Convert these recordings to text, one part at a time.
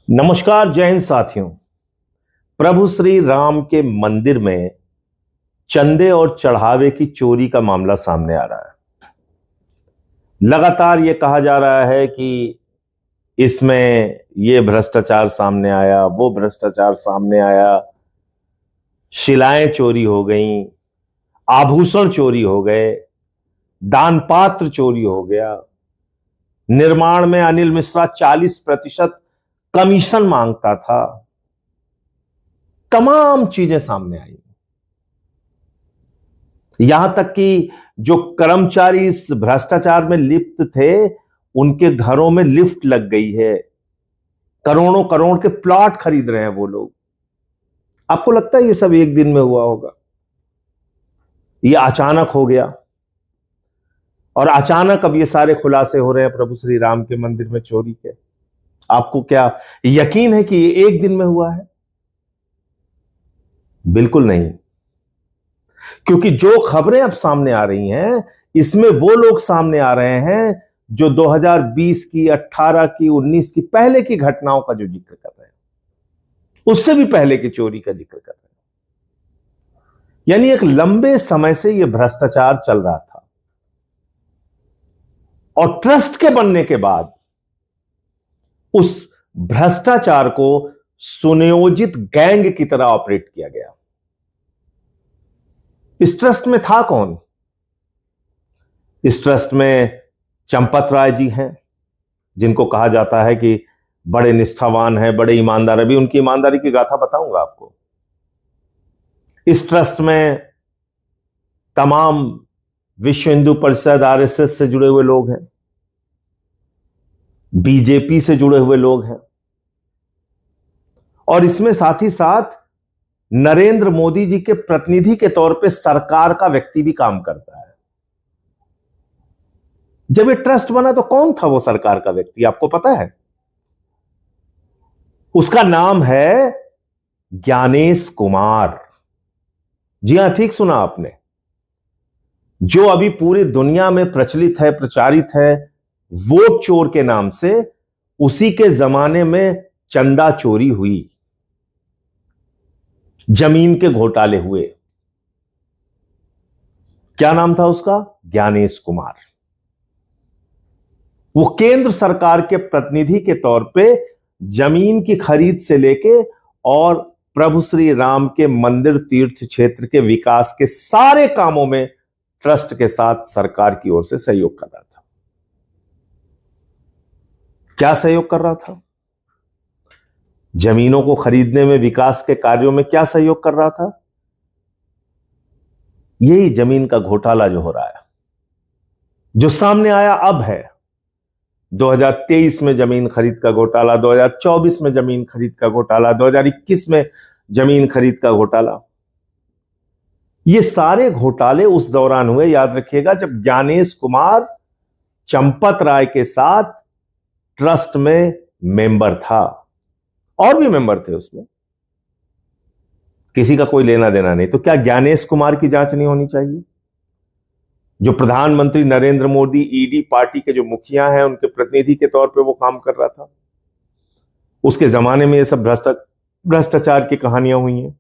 नमस्कार, जय हिंद साथियों। प्रभु श्री राम के मंदिर में चंदे और चढ़ावे की चोरी का मामला सामने आ रहा है। लगातार यह कहा जा रहा है कि इसमें यह भ्रष्टाचार सामने आया, वो भ्रष्टाचार सामने आया, शिलाएं चोरी हो गईं, आभूषण चोरी हो गए, दान पात्र चोरी हो गया, निर्माण में अनिल मिश्रा 40% कमीशन मांगता था। तमाम चीजें सामने आई। यहां तक कि जो कर्मचारी इस भ्रष्टाचार में लिप्त थे, उनके घरों में लिफ्ट लग गई है। करोड़ों करोड़ के प्लॉट खरीद रहे हैं वो लोग। आपको लगता है ये सब एक दिन में हुआ होगा? ये अचानक हो गया और अचानक अब ये सारे खुलासे हो रहे हैं प्रभु श्री राम के मंदिर में चोरी के। आपको क्या यकीन है कि ये एक दिन में हुआ है? बिल्कुल नहीं, क्योंकि जो खबरें अब सामने आ रही हैं, इसमें वो लोग सामने आ रहे हैं जो 2020 की, 18 की, 19 की पहले की घटनाओं का जो जिक्र कर रहे हैं, उससे भी पहले की चोरी का जिक्र कर रहे हैं। यानी एक लंबे समय से यह भ्रष्टाचार चल रहा था और ट्रस्ट के बनने के बाद उस भ्रष्टाचार को सुनियोजित गैंग की तरह ऑपरेट किया गया। इस ट्रस्ट में था कौन? इस ट्रस्ट में चंपत राय जी हैं, जिनको कहा जाता है कि बड़े निष्ठावान हैं, बड़े ईमानदार। अभी उनकी ईमानदारी की गाथा बताऊंगा आपको। इस ट्रस्ट में तमाम विश्व हिंदू परिषद, आरएसएस से जुड़े हुए लोग हैं, बीजेपी से जुड़े हुए लोग हैं, और इसमें साथ ही साथ नरेंद्र मोदी जी के प्रतिनिधि के तौर पे सरकार का व्यक्ति भी काम करता है। जब ये ट्रस्ट बना तो कौन था वो सरकार का व्यक्ति, आपको पता है? उसका नाम है ज्ञानेश कुमार। जी हां, ठीक सुना आपने। जो अभी पूरी दुनिया में प्रचलित है, प्रचारित है, वोट चोर के नाम से, उसी के जमाने में चंदा चोरी हुई, जमीन के घोटाले हुए। क्या नाम था उसका? ज्ञानेश कुमार। वो केंद्र सरकार के प्रतिनिधि के तौर पे जमीन की खरीद से लेके और प्रभु श्री राम के मंदिर तीर्थ क्षेत्र के विकास के सारे कामों में ट्रस्ट के साथ सरकार की ओर से सहयोग कर रहा था। क्या सहयोग कर रहा था? जमीनों को खरीदने में, विकास के कार्यों में क्या सहयोग कर रहा था? यही जमीन का घोटाला जो हो रहा है, जो सामने आया अब है। 2023 में जमीन खरीद का घोटाला, 2024 में जमीन खरीद का घोटाला, 2021 में जमीन खरीद का घोटाला। ये सारे घोटाले उस दौरान हुए, याद रखिएगा, जब ज्ञानेश कुमार चंपत राय के साथ ट्रस्ट में मेंबर था। और भी मेंबर थे उसमें, किसी का कोई लेना देना नहीं। तो क्या ज्ञानेश कुमार की जांच नहीं होनी चाहिए? जो प्रधानमंत्री नरेंद्र मोदी, ईडी पार्टी के जो मुखिया हैं, उनके प्रतिनिधि के तौर पे वो काम कर रहा था। उसके जमाने में ये सब भ्रष्टाचार की कहानियां हुई हैं।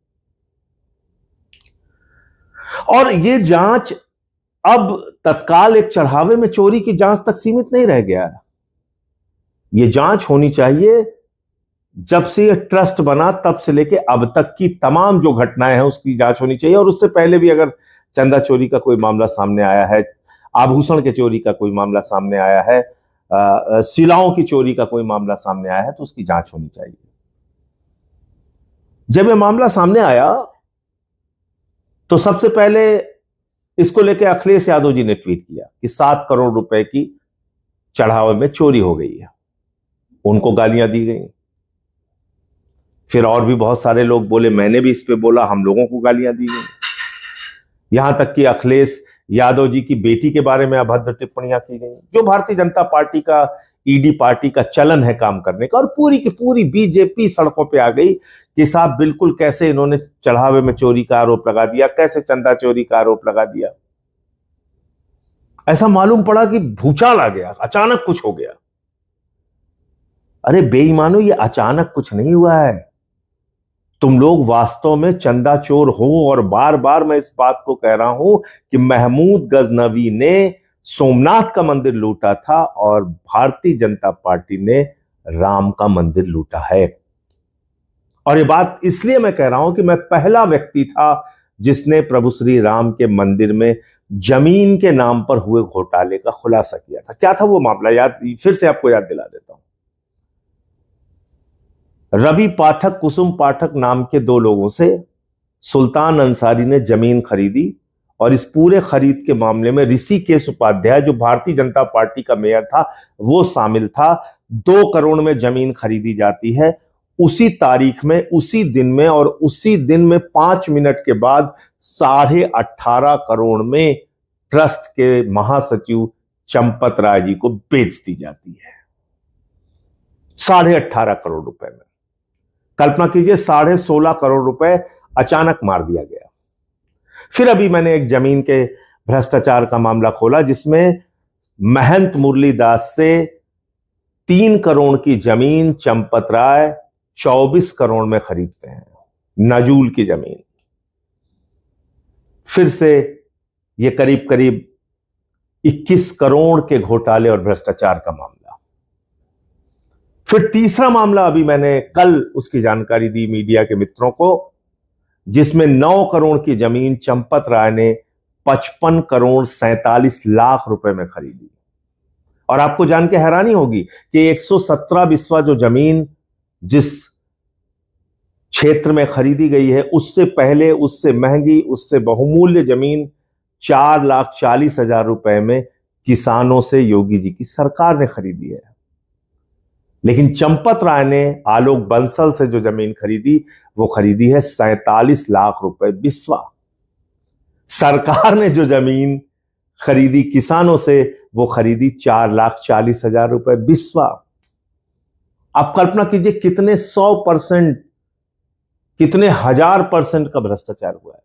और ये जांच अब तत्काल एक चढ़ावे में चोरी की जांच तक सीमित नहीं रह गया है। ये जांच होनी चाहिए जब से ये ट्रस्ट बना तब से लेके अब तक की तमाम जो घटनाएं हैं उसकी जांच होनी चाहिए। और उससे पहले भी अगर चंदा चोरी का कोई मामला सामने आया है, आभूषण के चोरी का कोई मामला सामने आया है, शिलाओं की चोरी का कोई मामला सामने आया है, तो उसकी जांच होनी चाहिए। जब यह मामला सामने आया तो सबसे पहले इसको लेकर अखिलेश यादव जी ने ट्वीट किया कि 7 करोड़ रुपए की चढ़ावे में चोरी हो गई है। उनको गालियां दी गई। फिर और भी बहुत सारे लोग बोले, मैंने भी इस पे बोला, हम लोगों को गालियां दी गई। यहां तक कि अखिलेश यादव जी की बेटी के बारे में अभद्र टिप्पणियां की गई, जो भारतीय जनता पार्टी का, ईडी पार्टी का चलन है काम करने का। और पूरी की पूरी बीजेपी सड़कों पे आ गई कि साहब बिल्कुल कैसे इन्होंने चढ़ावे में चोरी का आरोप लगा दिया, कैसे चंदा चोरी का आरोप लगा दिया। ऐसा मालूम पड़ा कि भूचाल आ गया, अचानक कुछ हो गया। अरे बेईमानो, ये अचानक कुछ नहीं हुआ है। तुम लोग वास्तव में चंदा चोर हो, और बार बार मैं इस बात को कह रहा हूं कि महमूद गजनवी ने सोमनाथ का मंदिर लूटा था और भारतीय जनता पार्टी ने राम का मंदिर लूटा है। और ये बात इसलिए मैं कह रहा हूं कि मैं पहला व्यक्ति था जिसने प्रभु श्री राम के मंदिर में जमीन के नाम पर हुए घोटाले का खुलासा किया था। क्या था वो मामला, याद फिर से आपको याद दिला देता हूं। रवि पाठक, कुसुम पाठक नाम के दो लोगों से सुल्तान अंसारी ने जमीन खरीदी, और इस पूरे खरीद के मामले में ऋषिकेश उपाध्याय, जो भारतीय जनता पार्टी का मेयर था, वो शामिल था। 2 करोड़ में जमीन खरीदी जाती है। उसी तारीख में, उसी दिन में, और उसी दिन में 5 मिनट के बाद 18.5 करोड़ में ट्रस्ट के महासचिव चंपत राय जी को बेच दी जाती है। 18.5 करोड़ रुपए में। कल्पना कीजिए, 16.5 करोड़ रुपए अचानक मार दिया गया। फिर अभी मैंने एक जमीन के भ्रष्टाचार का मामला खोला, जिसमें महंत मुरलीदास से 3 करोड़ की जमीन चंपत राय 24 करोड़ में खरीदते हैं, नजूल की जमीन। फिर से यह करीब करीब 21 करोड़ के घोटाले और भ्रष्टाचार का मामला। फिर तीसरा मामला, अभी मैंने कल उसकी जानकारी दी मीडिया के मित्रों को, जिसमें 9 करोड़ की जमीन चंपत राय ने 55 करोड़ 47 लाख रुपए में खरीदी। और आपको जान के हैरानी होगी कि 117 बिस्वा जो जमीन जिस क्षेत्र में खरीदी गई है, उससे पहले, उससे महंगी, उससे बहुमूल्य जमीन 4,40,000 रुपए में किसानों से योगी जी की सरकार ने खरीदी है। लेकिन चंपत राय ने आलोक बंसल से जो जमीन खरीदी, वो खरीदी है 47 लाख रुपए बिस्वा। सरकार ने जो जमीन खरीदी किसानों से, वो खरीदी 4,40,000 रुपए बिस्वा। आप कल्पना कीजिए कितने 100%, कितने 1000% का भ्रष्टाचार हुआ है,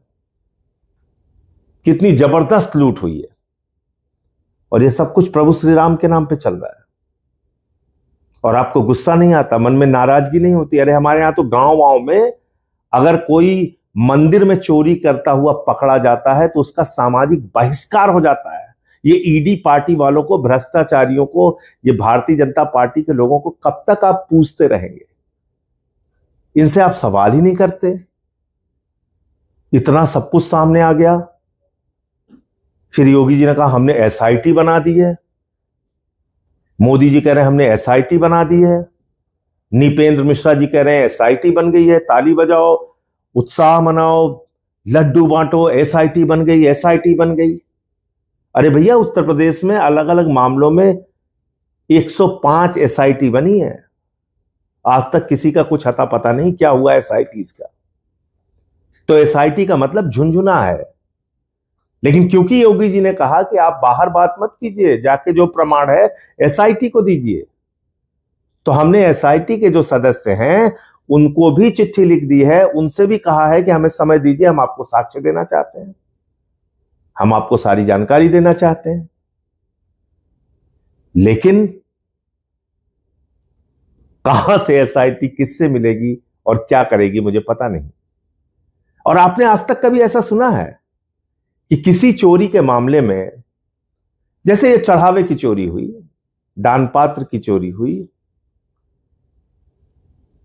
कितनी जबरदस्त लूट हुई है। और ये सब कुछ प्रभु श्री राम के नाम पे चल रहा है। और आपको गुस्सा नहीं आता, मन में नाराजगी नहीं होती? अरे हमारे यहां तो गांव में अगर कोई मंदिर में चोरी करता हुआ पकड़ा जाता है तो उसका सामाजिक बहिष्कार हो जाता है। ये ईडी पार्टी वालों को, भ्रष्टाचारियों को, ये भारतीय जनता पार्टी के लोगों को कब तक आप पूछते रहेंगे? इनसे आप सवाल ही नहीं करते। इतना सब कुछ सामने आ गया। फिर योगी जी ने कहा हमने एसआईटी बना दी है। मोदी जी कह रहे हैं हमने एसआईटी बना दी है। निपेंद्र मिश्रा जी कह रहे हैं एसआईटी बन गई है, ताली बजाओ, उत्साह मनाओ, लड्डू बांटो, एसआईटी बन गई, एसआईटी बन गई। अरे भैया, उत्तर प्रदेश में अलग अलग मामलों में 105 एसआईटी बनी है। आज तक किसी का कुछ अता पता नहीं क्या हुआ एसआईटी का। तो एसआईटी का मतलब झुनझुना है। लेकिन क्योंकि योगी जी ने कहा कि आप बाहर बात मत कीजिए, जाके जो प्रमाण है एसआईटी को दीजिए, तो हमने एसआईटी के जो सदस्य हैं उनको भी चिट्ठी लिख दी है, उनसे भी कहा है कि हमें समय दीजिए, हम आपको साक्ष्य देना चाहते हैं, हम आपको सारी जानकारी देना चाहते हैं। लेकिन कहां से एसआईटी किससे मिलेगी और क्या करेगी, मुझे पता नहीं। और आपने आज तक कभी ऐसा सुना है कि किसी चोरी के मामले में, जैसे ये चढ़ावे की चोरी हुई, दान पात्र की चोरी हुई,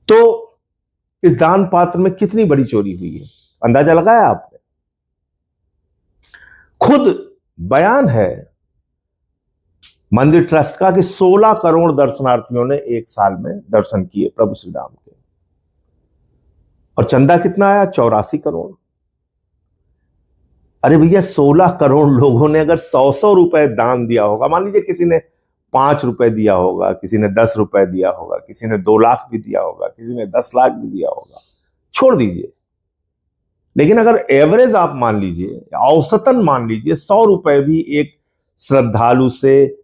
तो इस दान पात्र में कितनी बड़ी चोरी हुई है, अंदाजा लगाया आपने? खुद बयान है मंदिर ट्रस्ट का कि 16 करोड़ दर्शनार्थियों ने एक साल में दर्शन किए प्रभु श्री राम के, और चंदा कितना आया? 84 करोड़। अरे भैया, 16 करोड़ लोगों ने अगर 100 रुपए दान दिया होगा, मान लीजिए किसी ने 5 रुपए दिया होगा, किसी ने 10 रुपए दिया होगा, किसी ने 2 लाख भी दिया होगा, किसी ने 10 लाख भी दिया होगा, छोड़ दीजिए। लेकिन अगर एवरेज आप मान लीजिए, औसतन मान लीजिए 100 रुपए भी एक श्रद्धालु से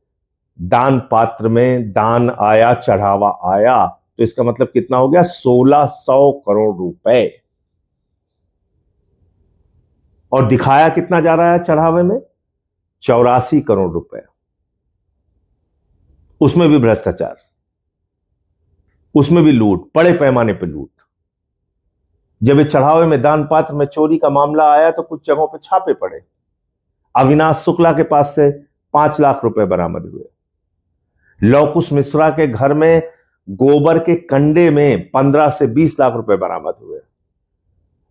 दान पात्र में दान आया, चढ़ावा आया, तो इसका मतलब कितना हो गया? 1600 करोड़ रुपए। और दिखाया कितना जा रहा है चढ़ावे में? 84 करोड़ रुपए। उसमें भी भ्रष्टाचार। उसमें भी लूट, बड़े पैमाने पर लूट। जब ये चढ़ावे में दान पात्र में चोरी का मामला आया तो कुछ जगहों पे छापे पड़े। अविनाश शुक्ला के पास से 5 लाख रुपए बरामद हुए। लौकुश मिश्रा के घर में गोबर के कंडे में 15 से 20 लाख रुपए बरामद हुए।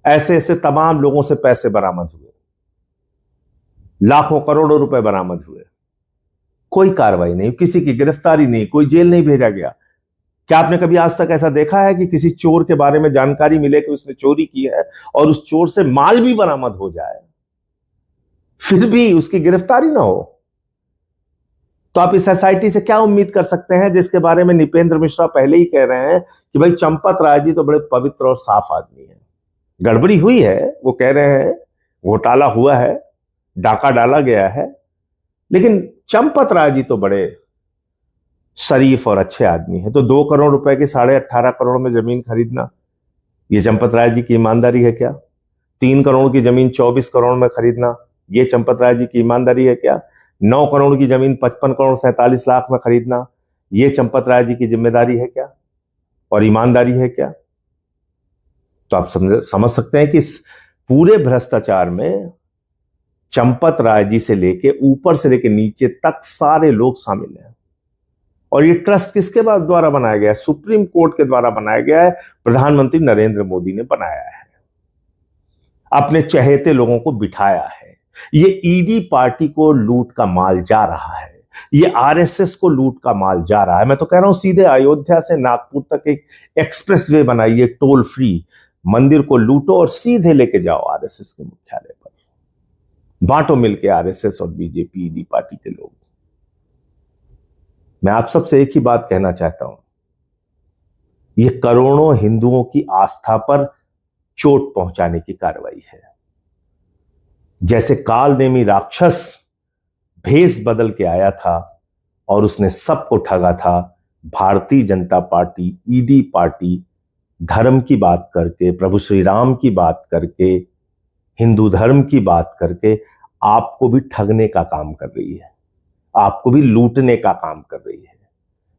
ऐसे ऐसे तमाम लोगों से पैसे बरामद हुए, लाखों करोड़ों रुपए बरामद हुए। कोई कार्रवाई नहीं, किसी की गिरफ्तारी नहीं, कोई जेल नहीं भेजा गया। क्या आपने कभी आज तक ऐसा देखा है कि किसी चोर के बारे में जानकारी मिले कि उसने चोरी की है और उस चोर से माल भी बरामद हो जाए, फिर भी उसकी गिरफ्तारी ना हो? तो आप इस एसआईटी से क्या उम्मीद कर सकते हैं जिसके बारे में निपेंद्र मिश्रा पहले ही कह रहे हैं कि भाई चंपत राय जी तो बड़े पवित्र और साफ आदमी हैं। गड़बड़ी हुई है, वो कह रहे हैं, घोटाला हुआ है, डाका डाला गया है, लेकिन चंपत राय जी तो बड़े शरीफ और अच्छे आदमी हैं। तो 2 करोड़ रुपए की 18.5 करोड़ में जमीन खरीदना, ये चंपत राय जी की ईमानदारी है क्या? 3 करोड़ की जमीन 24 करोड़ में खरीदना, ये चंपत राय जी की ईमानदारी है क्या? 9 करोड़ की जमीन 55 करोड़ 47 लाख में खरीदना, ये चंपत राय जी की जिम्मेदारी है क्या और ईमानदारी है क्या? तो आप समझ सकते हैं कि इस पूरे भ्रष्टाचार में चंपत राय जी से लेके ऊपर से लेके नीचे तक सारे लोग शामिल हैं। और ये ट्रस्ट किसके द्वारा बनाया गया है? सुप्रीम कोर्ट के द्वारा बनाया गया है, प्रधानमंत्री नरेंद्र मोदी ने बनाया है, अपने चहेते लोगों को बिठाया है। ये ईडी पार्टी को लूट का माल जा रहा है, ये आरएसएस को लूट का माल जा रहा है। मैं तो कह रहा हूं सीधे अयोध्या से नागपुर तक एक एक्सप्रेसवे बनाइए, टोल फ्री, मंदिर को लूटो और सीधे लेके जाओ आरएसएस के मुख्यालय पर, बांटो मिलके आरएसएस और बीजेपी ईडी पार्टी के लोग। मैं आप सबसे एक ही बात कहना चाहता हूं, ये करोड़ों हिंदुओं की आस्था पर चोट पहुंचाने की कार्रवाई है। जैसे कालनेमी राक्षस भेष बदल के आया था और उसने सबको ठगा था, Bharatiya Janata party, ED party धर्म की बात करके, प्रभु श्री राम की बात करके, हिंदू धर्म की बात करके आपको भी ठगने का काम कर रही है, आपको भी लूटने का काम कर रही है।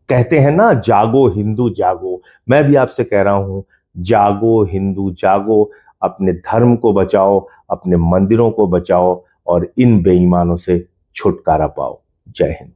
कहते हैं ना, जागो हिंदू जागो। मैं भी आपसे कह रहा हूं, जागो हिंदू जागो, अपने धर्म को बचाओ, अपने मंदिरों को बचाओ और इन बेईमानों से छुटकारा पाओ। जय हिंद।